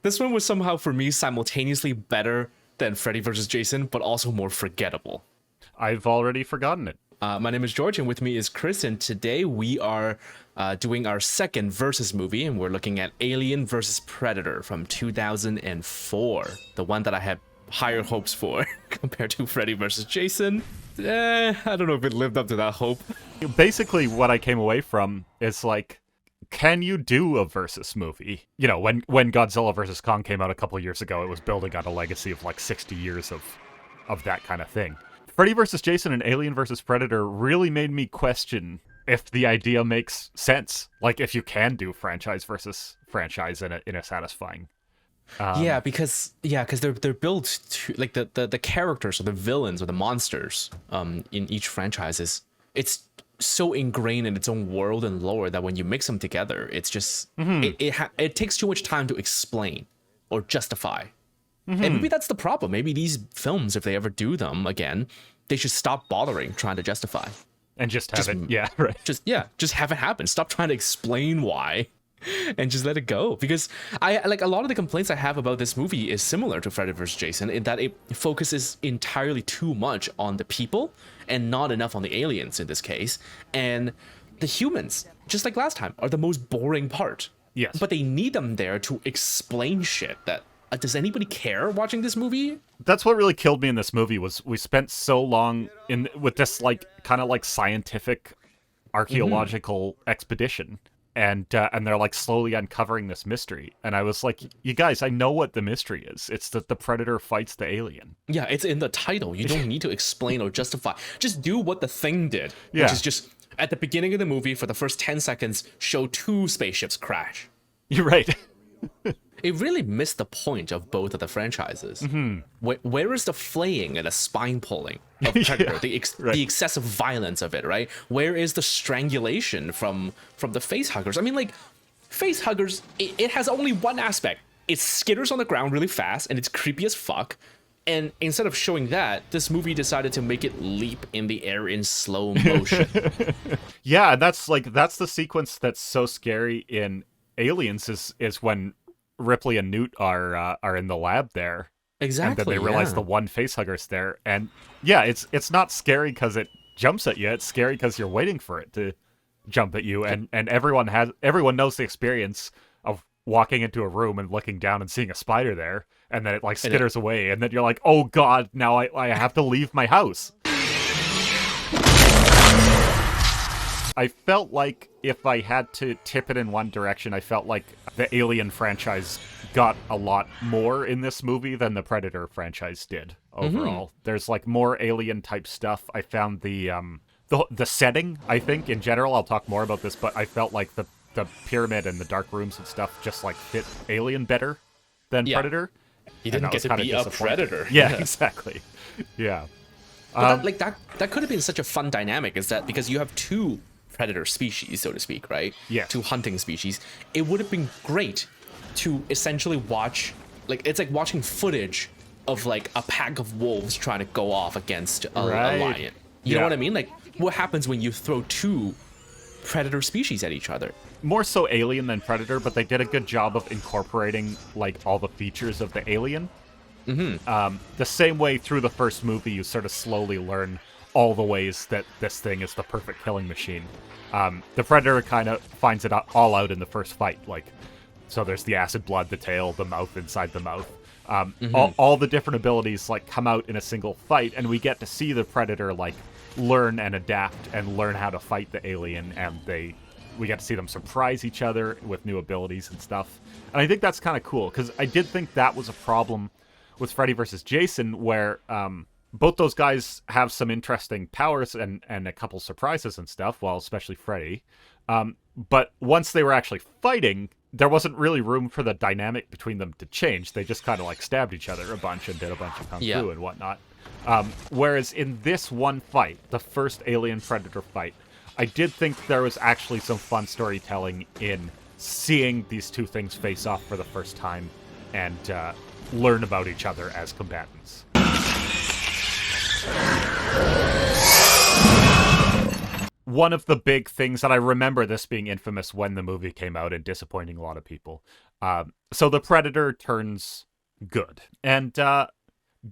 This one was somehow for me simultaneously better than Freddy vs. Jason, but also more forgettable. I've already forgotten it. My name is George, and with me is Chris, and today we are doing our second Versus movie, and we're looking at Alien vs. Predator from 2004, the one that I had higher hopes for compared to Freddy vs. Jason. I don't know if it lived up to that hope. Basically, what I came away from is like, can you do a versus movie? You know, when Godzilla vs. Kong came out a couple years ago, it was building on a legacy of like 60 years of that kind of thing. Freddy vs. Jason and Alien vs. Predator really made me question if the idea makes sense. Like, if you can do franchise versus franchise in a satisfying. Because they're built to, like, the characters or the villains or the monsters in each franchise it's so ingrained in its own world and lore that when you mix them together, it's just it takes too much time to explain or justify. And maybe that's the problem. Maybe these films, if they ever do them again, they should stop bothering trying to justify. And just have it. Yeah, right. Just have it happen. Stop trying to explain why and just let it go. Because I like a lot of the complaints I have about this movie is similar to Freddy vs. Jason in that it focuses entirely too much on the people and not enough on the aliens in this case. And the humans, just like last time, are the most boring part. Yes. But they need them there to explain shit that does anybody care watching this movie? That's what really killed me in this movie was we spent so long with this like kind of like scientific archaeological expedition, and they're like slowly uncovering this mystery, and I was like, you guys, I know what the mystery is. It's that the Predator fights the alien. Yeah, it's in the title. You don't need to explain or justify. Just do what the Thing did, Yeah. which is just at the beginning of the movie for the first 10 seconds show 2 spaceships crash. You're right. It really missed the point of both of the franchises. Where is the flaying and the spine pulling of Predator? The excessive violence of it, right? Where is the strangulation from the face huggers? I mean, like, face huggers, it has only one aspect. It skitters on the ground really fast, and it's creepy as fuck. And instead of showing that, this movie decided to make it leap in the air in slow motion. Yeah, that's the sequence that's so scary in Aliens is when Ripley and Newt are in the lab there. Exactly. And then they realize the one facehugger's there. And yeah, it's not scary because it jumps at you. It's scary because you're waiting for it to jump at you. And everyone knows the experience of walking into a room and looking down and seeing a spider there, and then it like skitters away, and then you're like, oh god, now I have to leave my house. I felt like if I had to tip it in one direction, I felt like the Alien franchise got a lot more in this movie than the Predator franchise did overall. There's like more Alien type stuff. I found the setting, I think, in general, I'll talk more about this, but I felt like the pyramid and the dark rooms and stuff just like fit Alien better than Predator. You didn't get to be a Predator. Yeah, exactly. Yeah. But that could have been such a fun dynamic, is that because you have 2 predator species, so to speak, right? Yeah. 2 hunting species. It would have been great to essentially watch, like, it's like watching footage of like a pack of wolves trying to go off against a lion. You know what I mean? Like, what happens when you throw 2 predator species at each other? More so Alien than Predator, but they did a good job of incorporating like all the features of the Alien. The same way through the first movie, you sort of slowly learn all the ways that this thing is the perfect killing machine. The Predator kind of finds it all out in the first fight. Like, so there's the acid blood, the tail, the mouth inside the mouth. All the different abilities like come out in a single fight, and we get to see the Predator like learn and adapt and learn how to fight the alien, and we get to see them surprise each other with new abilities and stuff. And I think that's kind of cool, because I did think that was a problem with Freddy vs. Jason, where both those guys have some interesting powers and a couple surprises and stuff, well, especially Freddy. But once they were actually fighting, there wasn't really room for the dynamic between them to change. They just kind of like stabbed each other a bunch and did a bunch of kung fu and whatnot. Whereas in this one fight, the first Alien Predator fight, I did think there was actually some fun storytelling in seeing these 2 things face off for the first time and learn about each other as combatants. one of the big things that I remember this being infamous when the movie came out and disappointing a lot of people. So the Predator turns good. And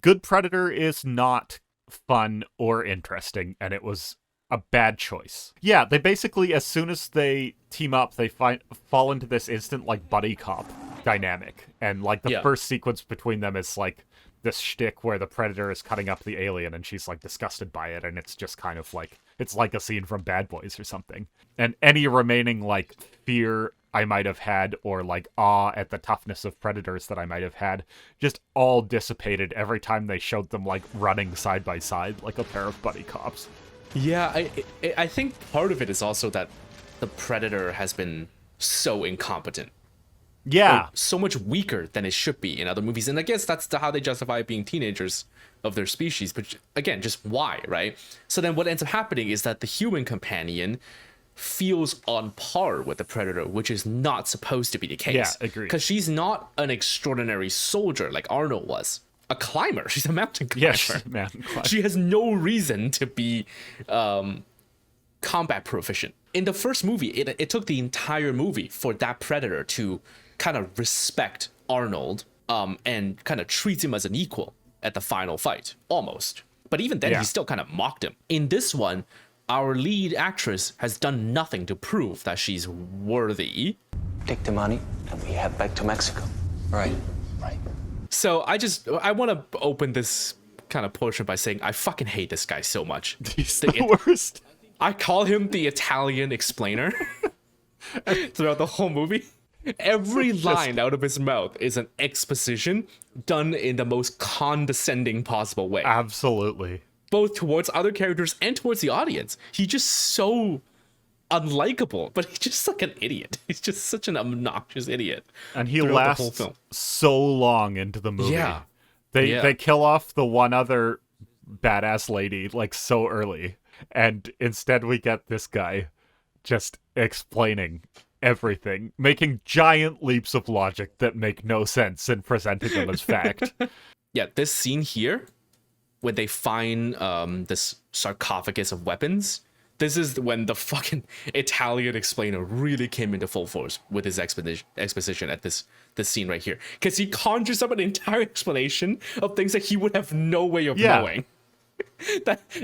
good Predator is not fun or interesting, and it was a bad choice. Yeah, they basically, as soon as they team up, they fall into this instant, like, buddy cop dynamic. And, like, the first sequence between them is, like, this shtick where the Predator is cutting up the alien and she's, like, disgusted by it, and it's just kind of like, it's like a scene from Bad Boys or something. And any remaining, like, fear I might have had, or, like, awe at the toughness of Predators that I might have had, just all dissipated every time they showed them, like, running side by side like a pair of buddy cops. Yeah, I think part of it is also that the Predator has been so incompetent. Yeah. So much weaker than it should be in other movies. And I guess that's how they justify being teenagers of their species. But again, just why, right? So then what ends up happening is that the human companion feels on par with the Predator, which is not supposed to be the case. Yeah, agreed. Because she's not an extraordinary soldier like Arnold was. A climber. She's a mountain climber. Yeah, she's a mountain climber. She has no reason to be combat proficient. In the first movie, it took the entire movie for that Predator to kind of respect Arnold and kind of treat him as an equal at the final fight, almost. But even then, he still kind of mocked him. In this one, our lead actress has done nothing to prove that she's worthy. Take the money and we head back to Mexico. Right. So I want to open this kind of portion by saying I fucking hate this guy so much. He's the worst. I call him the Italian explainer throughout the whole movie. Every line out of his mouth is an exposition done in the most condescending possible way. Absolutely. Both towards other characters and towards the audience. He's just so unlikable, but he's just like an idiot. He's just such an obnoxious idiot. And he lasts so long into the movie. Yeah. They kill off the one other badass lady like so early, and instead we get this guy just explaining everything, making giant leaps of logic that make no sense and presenting them as fact. Yeah, this scene here, when they find this sarcophagus of weapons, this is when the fucking Italian explainer really came into full force with his exposition at this scene right here. Because he conjures up an entire explanation of things that he would have no way of knowing.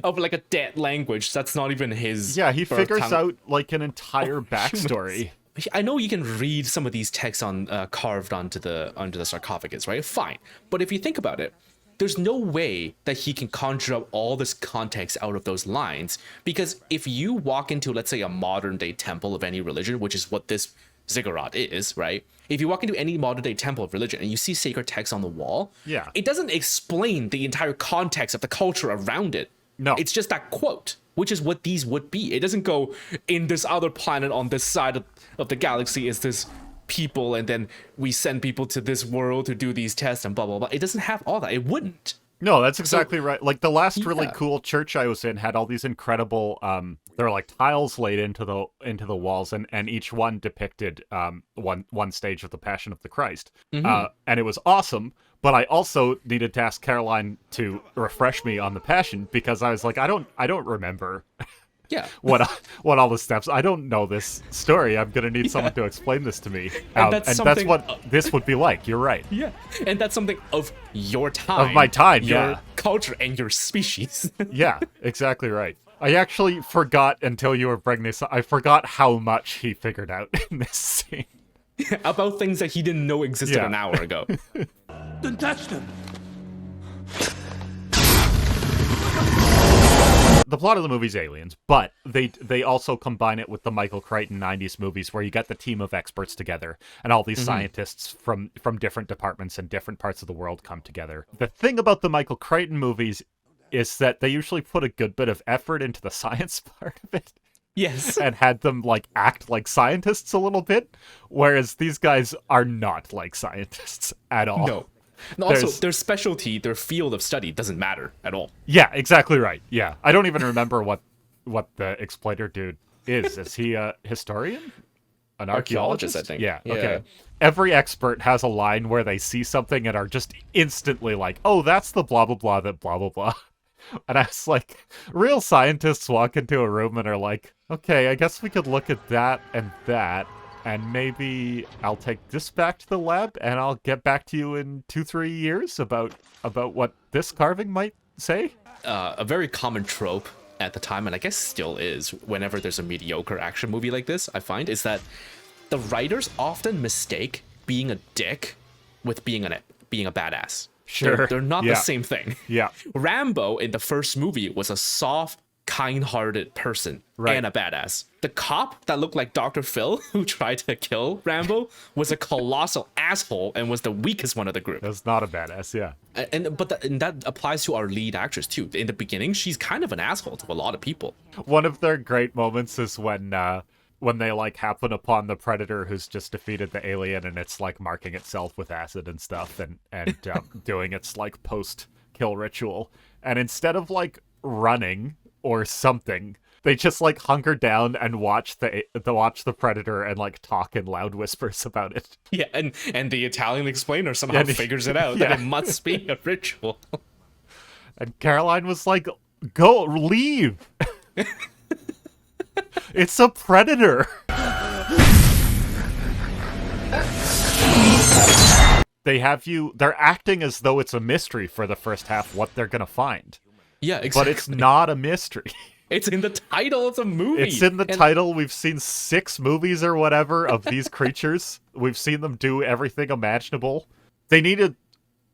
Of like a dead language that's not even his. Yeah, he figures out like an entire backstory. I know you can read some of these texts on carved onto the sarcophagus, right? Fine. But if you think about it, there's no way that he can conjure up all this context out of those lines, because if you walk into, let's say, a modern day temple of any religion, which is what this ziggurat is, right? If you walk into any modern day temple of religion and you see sacred text on the wall, it doesn't explain the entire context of the culture around it. No. It's just that quote, which is what these would be. It doesn't go, in this other planet on this side of the galaxy is this people, and then we send people to this world to do these tests and blah blah blah. It doesn't have all that. It wouldn't. No, that's exactly right. Like the last really cool church I was in had all these incredible there were like tiles laid into the walls, and each one depicted one stage of the Passion of the Christ. And it was awesome, but I also needed to ask Caroline to refresh me on the Passion, because I was like, I don't remember what all the steps. I don't know this story. I'm gonna need someone to explain this to me. And that's what this would be like. You're right. Yeah, and that's something of your time, of my time, your culture, and your species. Yeah, exactly right. I actually forgot until you were bringing this up. I forgot how much he figured out in this scene about things that he didn't know existed an hour ago. Then touch them. The plot of the movie's aliens, but they also combine it with the Michael Crichton 90s movies, where you get the team of experts together and all these scientists from different departments and different parts of the world come together. The thing about the Michael Crichton movies is that they usually put a good bit of effort into the science part of it. Yes. And had them like act like scientists a little bit, whereas these guys are not like scientists at all. No. And also, their specialty, their field of study doesn't matter at all. Yeah, exactly right. Yeah. I don't even remember what the exploiter dude is. Is he a historian? An archaeologist, I think. Yeah, okay. Every expert has a line where they see something and are just instantly like, oh, that's the blah, blah, blah, that blah, blah, blah. And I was like, real scientists walk into a room and are like, okay, I guess we could look at that, and maybe I'll take this back to the lab, and I'll get back to you in 2-3 years about what this carving might say. A very common trope at the time, and I guess still is, whenever there's a mediocre action movie like this, I find, is that the writers often mistake being a dick with being a badass. Sure. They're not the same thing. Yeah. Rambo in the first movie was a soft, kind-hearted person and a badass. The cop that looked like Dr. Phil, who tried to kill Rambo, was a colossal asshole and was the weakest one of the group. That's not a badass, yeah. And that applies to our lead actress too. In the beginning, she's kind of an asshole to a lot of people. One of their great moments is when they like happen upon the predator who's just defeated the alien, and it's like marking itself with acid and stuff, and doing its like post-kill ritual. And instead of like running or something, they just like hunker down and watch the predator and like talk in loud whispers about it. Yeah, and the Italian explainer somehow figures it out that it must be a ritual. And Caroline was like, "Go, leave." It's a predator. They're acting as though it's a mystery for the first half what they're gonna find. Yeah, exactly. But it's not a mystery. It's in the title of the movie. It's in the title. We've seen 6 movies or whatever of these creatures. We've seen them do everything imaginable. They needed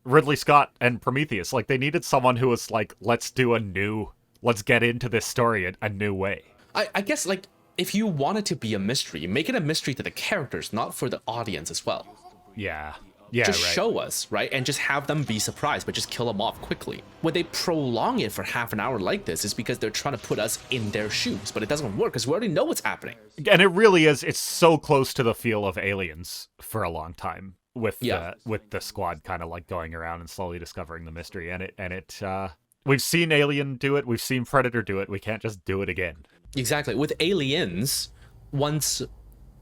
Ridley Scott and Prometheus. Like, they needed someone who was like, let's get into this story a new way. I guess, like, if you want it to be a mystery, make it a mystery to the characters, not for the audience as well. Yeah, just show us, right? And just have them be surprised, but just kill them off quickly. When they prolong it for half an hour like this, is because they're trying to put us in their shoes, but it doesn't work because we already know what's happening. And it really is. It's so close to the feel of Aliens for a long time, with the squad kind of like going around and slowly discovering the mystery. And we've seen Alien do it. We've seen Predator do it. We can't just do it again. Exactly. With Aliens, once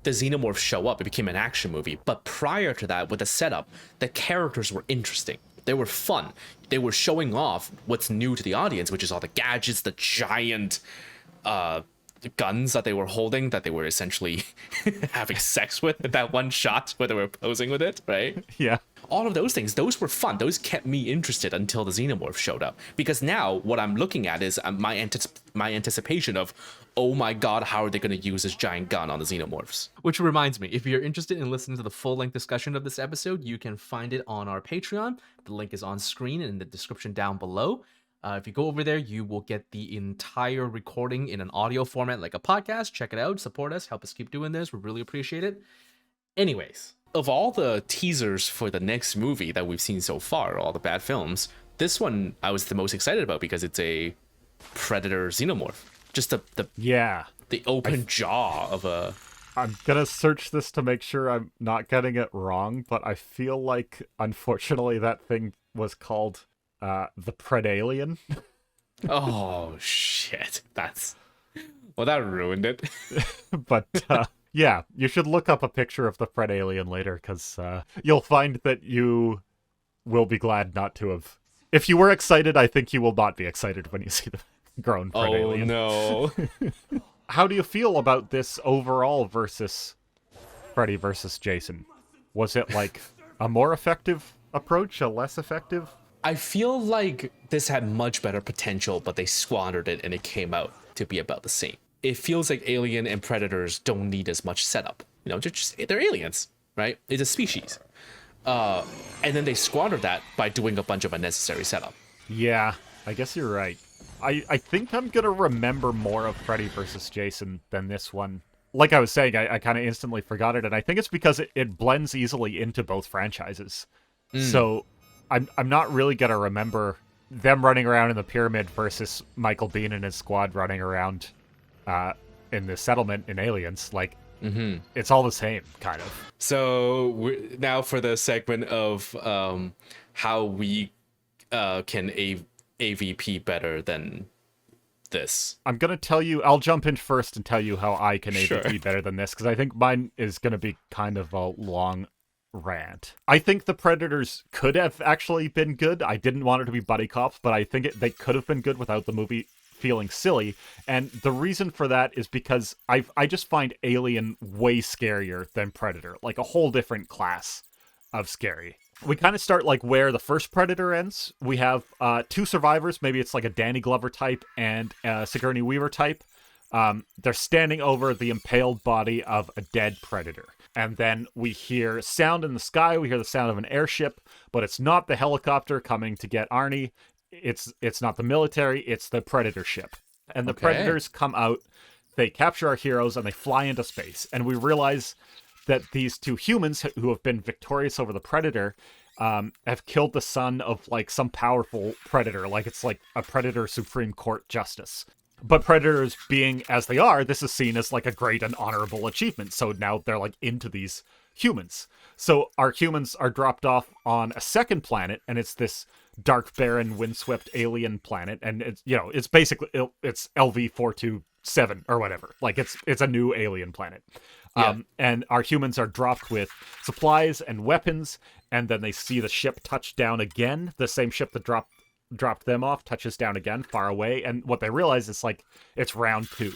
the xenomorphs show up, it became an action movie. But prior to that, with the setup, the characters were interesting. They were fun. They were showing off what's new to the audience, which is all the gadgets, the giant guns that they were holding, that they were essentially having sex with in that one shot where they were posing with it, right? Yeah. All of those things, those were fun. Those kept me interested until the xenomorph showed up. Because now what I'm looking at is my anticipation of, oh my god, how are they going to use this giant gun on the xenomorphs? Which reminds me, if you're interested in listening to the full-length discussion of this episode, you can find it on our Patreon. The link is on screen and in the description down below. If you go over there, you will get the entire recording in an audio format like a podcast. Check it out, support us, help us keep doing this. We really appreciate it. Anyways, of all the teasers for the next movie that we've seen so far, all the bad films, this one I was the most excited about because it's a Predator xenomorph. Just the open jaw of a... I'm gonna search this to make sure I'm not getting it wrong, but I feel like, unfortunately, that thing was called the Predalien. Oh, shit. Well, that ruined it. But, yeah, you should look up a picture of the Predalien later, because you'll find that you will be glad not to have... If you were excited, I think you will not be excited when you see the grown Predalien. Oh, no. How do you feel about this overall versus Freddy versus Jason? Was it like a more effective approach, a less effective? I feel like this had much better potential, but they squandered it and it came out to be about the same. It feels like Alien and Predators don't need as much setup. You know, they're aliens, right? It's a species. And then they squandered that by doing a bunch of unnecessary setup. Yeah, I guess you're right. I think I'm going to remember more of Freddy vs. Jason than this one. Like I was saying, I kind of instantly forgot it, and I think it's because it blends easily into both franchises. So I'm not really going to remember them running around in the pyramid versus Michael Biehn and his squad running around in the settlement in Aliens. Like, it's all the same, kind of. So now for the segment of how we can AVP better than this. I'm going to tell you, I'll jump in first and tell you how I can AVP better than this, because I think mine is going to be kind of a long rant. I think the Predators could have actually been good. I didn't want it to be buddy cops, but I think they could have been good without the movie feeling silly. And the reason for that is because I just find Alien way scarier than Predator, like a whole different class of scary. We kind of start like where the first Predator ends. We have two survivors. Maybe it's like a Danny Glover type and a Sigourney Weaver type. They're standing over the impaled body of a dead Predator. And then we hear sound in the sky. We hear the sound of an airship, but it's not the helicopter coming to get Arnie. It's not the military. It's the Predator ship. And the Predators come out. They capture our heroes and they fly into space. And we realize that these two humans who have been victorious over the Predator have killed the son of like some powerful Predator. Like it's like a Predator Supreme Court justice. But Predators being as they are, this is seen as like a great and honorable achievement. So now they're like into these humans. So our humans are dropped off on a second planet, and it's this dark, barren, windswept alien planet. And it's, you know, it's basically, it's LV-427 or whatever. Like it's a new alien planet. Yeah. And our humans are dropped with supplies and weapons, and then they see the ship touch down again. The same ship that dropped them off touches down again far away, and what they realize is like it's round 2,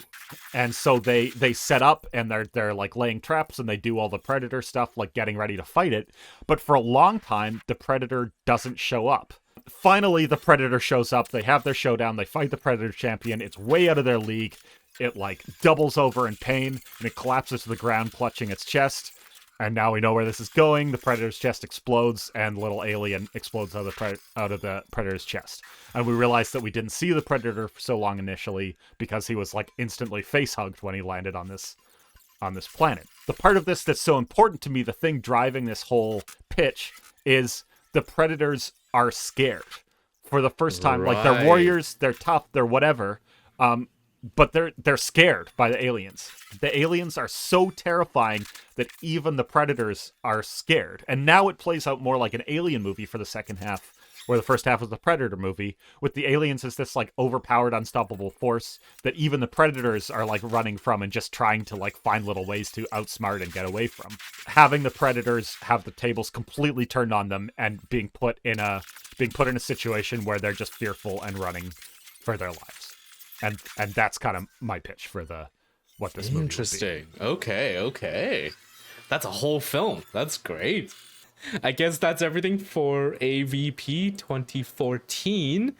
and so they set up and they're like laying traps, and they do all the Predator stuff, like getting ready to fight it. But for a long time the Predator doesn't show up. Finally the Predator shows up. They have their showdown. They fight the Predator champion. It's way out of their league. It like doubles over in pain, and it collapses to the ground clutching its chest. And now we know where this is going. The Predator's chest explodes, and little alien explodes out of the Predator's chest. And we realize that we didn't see the Predator for so long initially because he was like instantly face-hugged when he landed on this planet. The part of this that's so important to me, the thing driving this whole pitch, is the Predators are scared for the first time. Right. Like they're warriors, they're tough, they're whatever. But they're scared by the aliens. The aliens are so terrifying that even the Predators are scared. And now it plays out more like an Alien movie for the second half, where the first half was the Predator movie, with the aliens as this like overpowered, unstoppable force that even the Predators are like running from and just trying to like find little ways to outsmart and get away from. Having the Predators have the tables completely turned on them and being put in a situation where they're just fearful and running for their lives. And that's kind of my pitch for what this movie would be. Interesting. Okay. That's a whole film. That's great. I guess that's everything for AVP 2014.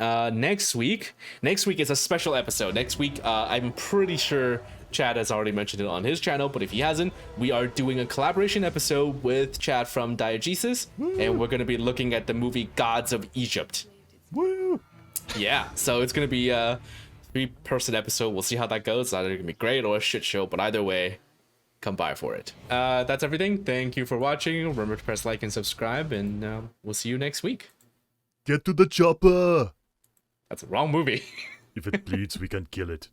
Next week is a special episode. Next week, I'm pretty sure Chad has already mentioned it on his channel, but if he hasn't, we are doing a collaboration episode with Chad from Diegesis, and we're going to be looking at the movie Gods of Egypt. Woo! Yeah, so it's going to be a 3-person episode. We'll see how that goes. It's either going to be great or a shit show, but either way, come by for it. That's everything. Thank you for watching. Remember to press like and subscribe, and we'll see you next week. Get to the chopper! That's the wrong movie. If it bleeds, we can kill it.